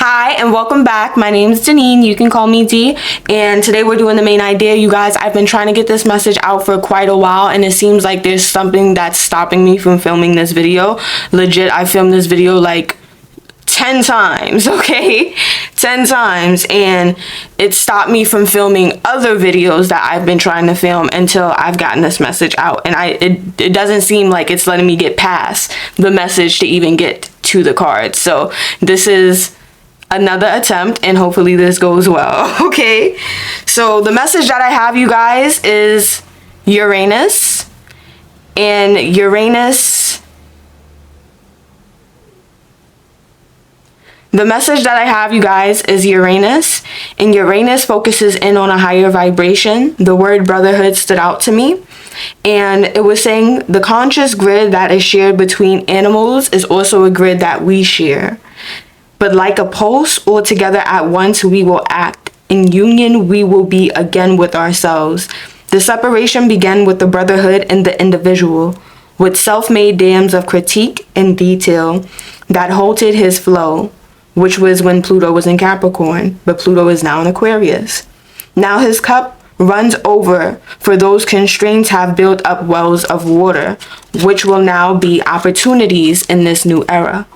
Hi and welcome back. My name is Janine. You can call me D. And today we're doing the main idea. You guys, I've been trying to get this message out for quite a while, and it seems like there's something that's stopping me from filming this video. Legit, I filmed this video like 10 times, okay? 10 times, and it stopped me from filming other videos that I've been trying to film until I've gotten this message out. And it doesn't seem like it's letting me get past the message to even get to the cards. So this is another attempt, and hopefully this goes well. Okay, so the message that I have, you guys, is Uranus. And Uranus, the message that I have, you guys, is Uranus. And Uranus focuses in on a higher vibration. The word brotherhood stood out to me, and it was saying the conscious grid that is shared between animals is also a grid that we share. But like a pulse, all together at once we will act. In union we will be again with ourselves. The separation began with the brotherhood and the individual, with self-made dams of critique and detail that halted his flow, which was when Pluto was in Capricorn, but Pluto is now in Aquarius. Now his cup runs over, for those constraints have built up wells of water, which will now be opportunities in this new era.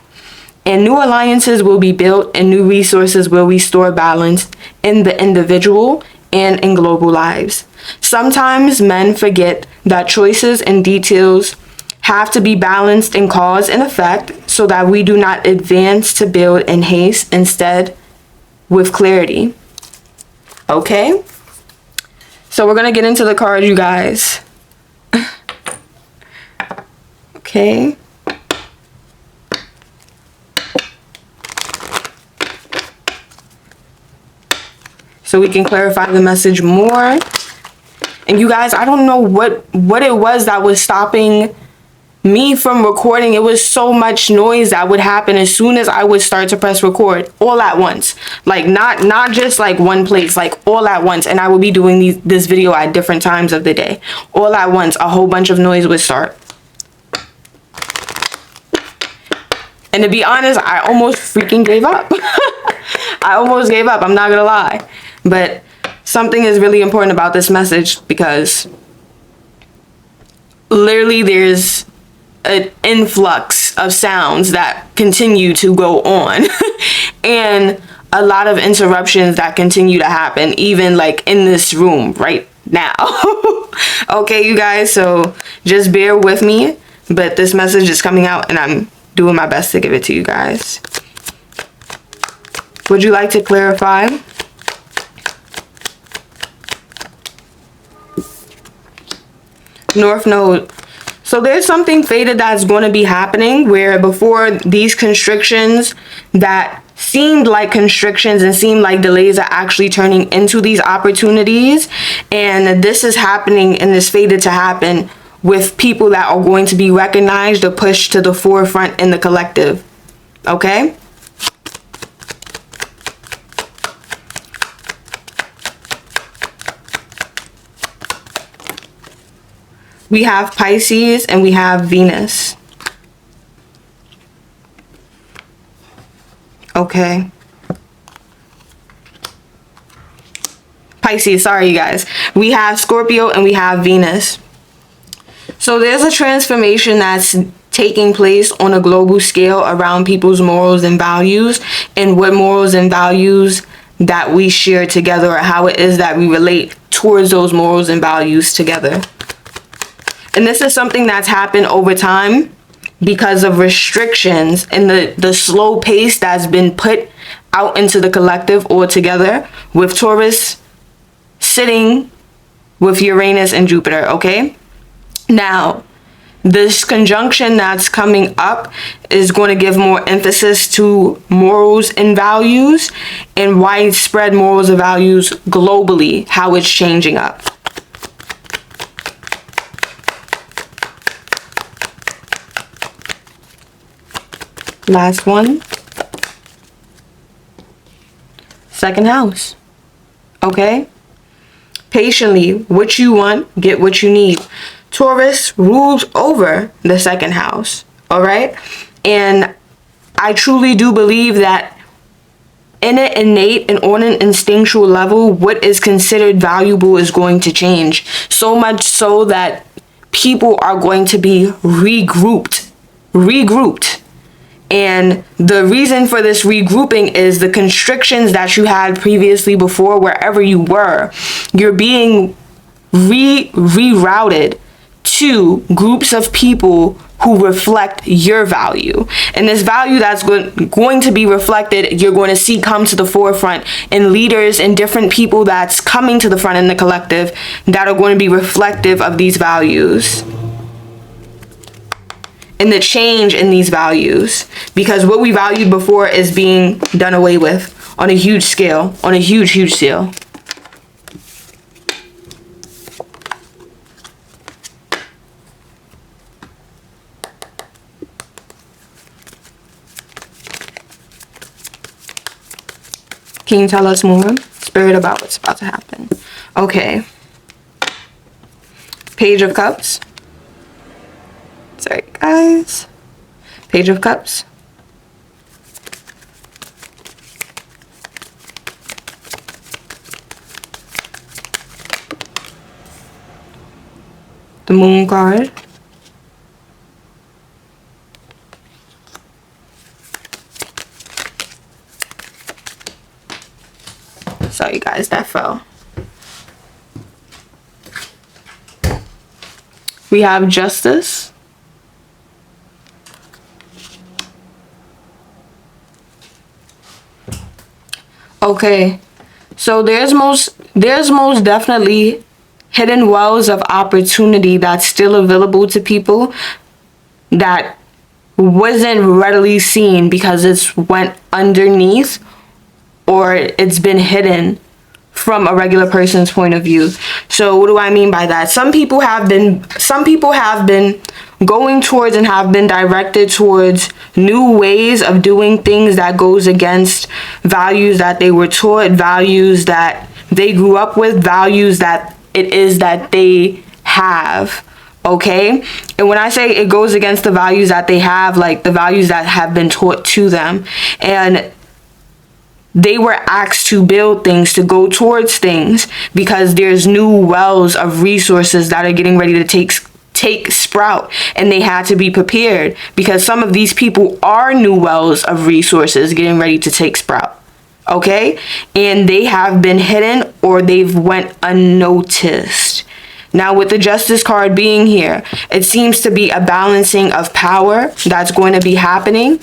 And new alliances will be built, and new resources will restore balance in the individual and in global lives. Sometimes men forget that choices and details have to be balanced in cause and effect, so that we do not advance to build in haste, instead with clarity. Okay? So we're going to get into the cards, you guys. Okay. So we can clarify the message more. And you guys, I don't know what it was that was stopping me from recording. It was so much noise that would happen as soon as I would start to press record, all at once. Like not just like one place, like all at once. And I would be doing this video at different times of the day. All at once, a whole bunch of noise would start. And to be honest, I almost freaking gave up. I almost gave up, I'm not gonna lie. But something is really important about this message, because literally there's an influx of sounds that continue to go on and a lot of interruptions that continue to happen, even like in this room right now. Okay, you guys, so just bear with me, but this message is coming out and I'm doing my best to give it to you guys. Would you like to clarify? North Node. So there's something fated that's going to be happening, where before these constrictions that seemed like constrictions and seemed like delays are actually turning into these opportunities. And this is happening, and is fated to happen with people that are going to be recognized or pushed to the forefront in the collective. Okay? We have Pisces and we have Venus. Okay. Pisces, sorry you guys. We have Scorpio and we have Venus. So there's a transformation that's taking place on a global scale around people's morals and values, and what morals and values that we share together, or how it is that we relate towards those morals and values together. And this is something that's happened over time because of restrictions and the slow pace that's been put out into the collective altogether, with Taurus sitting with Uranus and Jupiter, okay? Now, this conjunction that's coming up is going to give more emphasis to morals and values, and widespread morals and values globally, how it's changing up. Last one. Second house. Okay? Patiently, what you want, get what you need. Taurus rules over the second house. All right? And I truly do believe that in an innate and on an instinctual level, what is considered valuable is going to change. So much so that people are going to be regrouped. And the reason for this regrouping is the constrictions that you had previously before, wherever you were. You're being rerouted to groups of people who reflect your value. And this value that's going to be reflected, you're going to see come to the forefront in leaders and different people that's coming to the front in the collective that are going to be reflective of these values and the change in these values, because what we valued before is being done away with on a huge scale, on a huge scale. Can you tell us more, Spirit, about what's about to happen? Okay. Page of Cups. Sorry, guys. Page of Cups. The Moon card. Sorry, guys, that fell. We have Justice. Okay, so there's most definitely hidden wells of opportunity that's still available to people that wasn't readily seen because it's went underneath or it's been hidden from a regular person's point of view. So what do I mean by that? Some people have been going towards and have been directed towards new ways of doing things that goes against values that they were taught, values that they grew up with, values that it is that they have. Okay, and when I say it goes against the values that they have, like the values that have been taught to them, and they were asked to build things, to go towards things, because there's new wells of resources that are getting ready to take sprout, and they had to be prepared because some of these people are new wells of resources getting ready to take sprout. Okay, and they have been hidden or they've went unnoticed. Now with the Justice card being here, it seems to be a balancing of power that's going to be happening.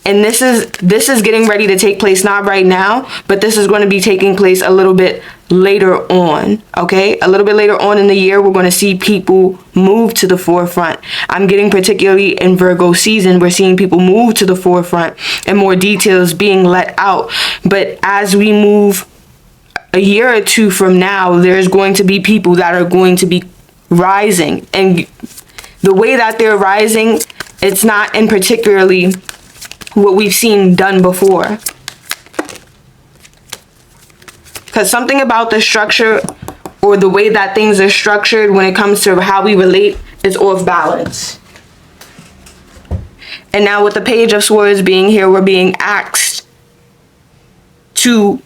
And this is getting ready to take place, not right now, but this is going to be taking place a little bit later on, okay? A little bit later on in the year, we're going to see people move to the forefront. I'm getting particularly in Virgo season, we're seeing people move to the forefront and more details being let out. But as we move a year or two from now, there's going to be people that are going to be rising. And the way that they're rising, it's not in particularly what we've seen done before. Because something about the structure or the way that things are structured when it comes to how we relate is off balance. And now with the Page of Swords being here, we're being asked to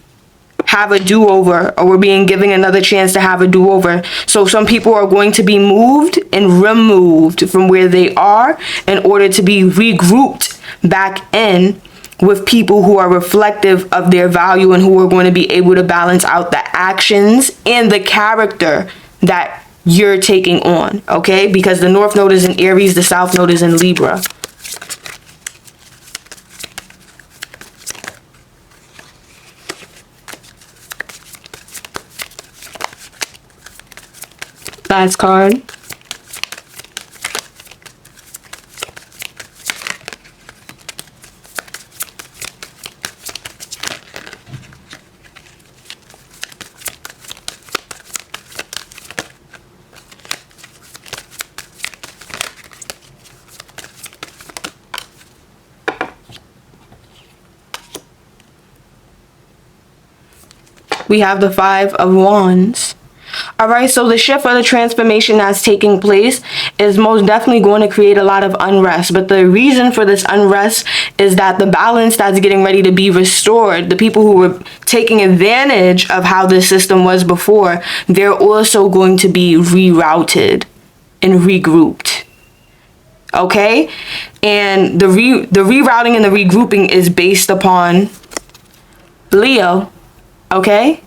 have a do-over, or we're being given another chance to have a do-over. So some people are going to be moved and removed from where they are in order to be regrouped back in with people who are reflective of their value and who are going to be able to balance out the actions and the character that you're taking on, okay? Because the North Node is in Aries, the South Node is in Libra. Last card. We have the Five of Wands. All right, so the shift or the transformation that's taking place is most definitely going to create a lot of unrest. But the reason for this unrest is that the balance that's getting ready to be restored, the people who were taking advantage of how this system was before, they're also going to be rerouted and regrouped. Okay? And the rerouting and the regrouping is based upon Leo. Okay?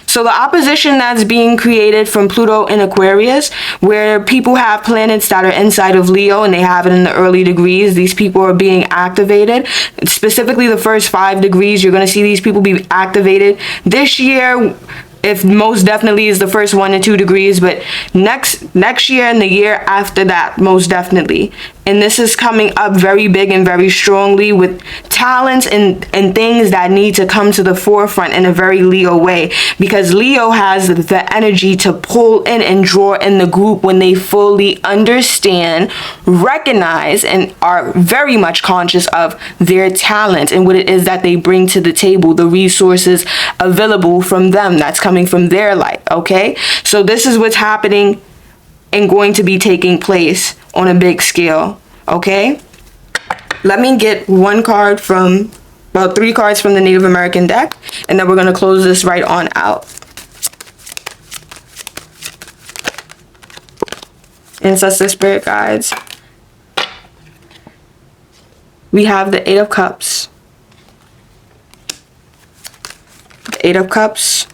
So the opposition that's being created from Pluto and Aquarius, where people have planets that are inside of Leo and they have it in the early degrees, these people are being activated. Specifically the first 5 degrees, you're going to see these people be activated this year. If most definitely is the first 1 to 2 degrees, but next year and the year after that, most definitely. And this is coming up very big and very strongly with talents and things that need to come to the forefront in a very Leo way, because Leo has the energy to pull in and draw in the group when they fully understand, recognize, and are very much conscious of their talent and what it is that they bring to the table, the resources available from them that's coming from their life. Okay, so this is what's happening and going to be taking place on a big scale. Okay, let me get one card from, about 3 cards from the Native American deck, and then we're going to close this right on out. Ancestor Spirit Guides. We have the 8 of Cups. The 8 of Cups.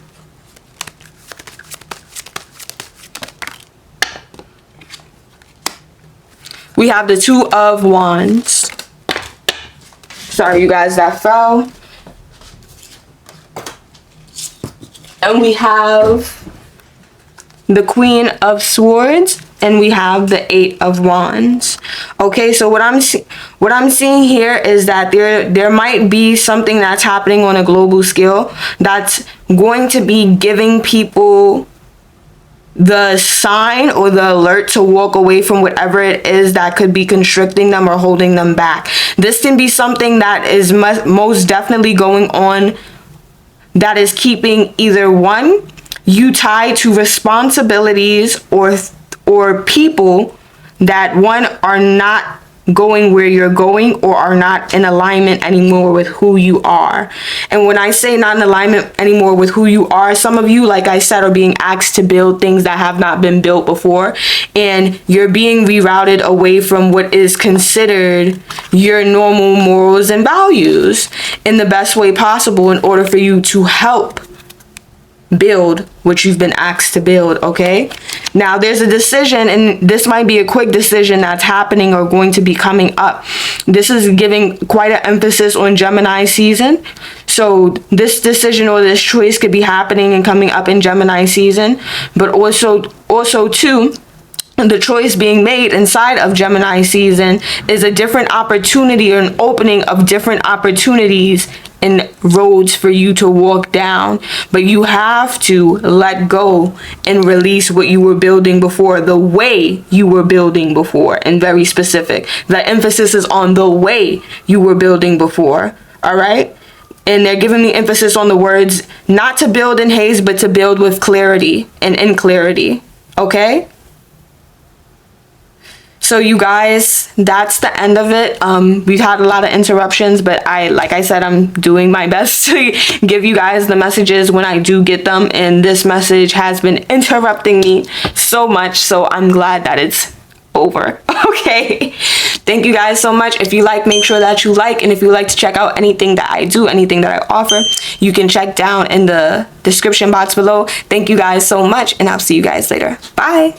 We have the 2 of Wands. Sorry, you guys, that fell. And we have the Queen of Swords, and we have the 8 of Wands. Okay, so what I'm seeing here is that there might be something that's happening on a global scale that's going to be giving people the sign or the alert to walk away from whatever it is that could be constricting them or holding them back. This can be something that is most definitely going on that is keeping either one, you tied to responsibilities or people that one are not going where you're going or are not in alignment anymore with who you are. And when I say not in alignment anymore with who you are, some of you, like I said, are being asked to build things that have not been built before, and you're being rerouted away from what is considered your normal morals and values in the best way possible in order for you to help build what you've been asked to build. Okay, now there's a decision, and this might be a quick decision that's happening or going to be coming up. This is giving quite an emphasis on Gemini season, so this decision or this choice could be happening and coming up in Gemini season, but also too, the choice being made inside of Gemini season is a different opportunity or an opening of different opportunities and roads for you to walk down. But you have to let go and release what you were building before, the way you were building before, and very specific. The emphasis is on the way you were building before. All right. And they're giving me emphasis on the words, not to build in haste, but to build with clarity and in clarity. Okay. So you guys, that's the end of it. We've had a lot of interruptions, but like I said, I'm doing my best to give you guys the messages when I do get them. And this message has been interrupting me so much, so I'm glad that it's over. Okay, thank you guys so much. If you like, make sure that you like, and if you like to check out anything that I do, anything that I offer, you can check down in the description box below. Thank you guys so much, and I'll see you guys later. Bye.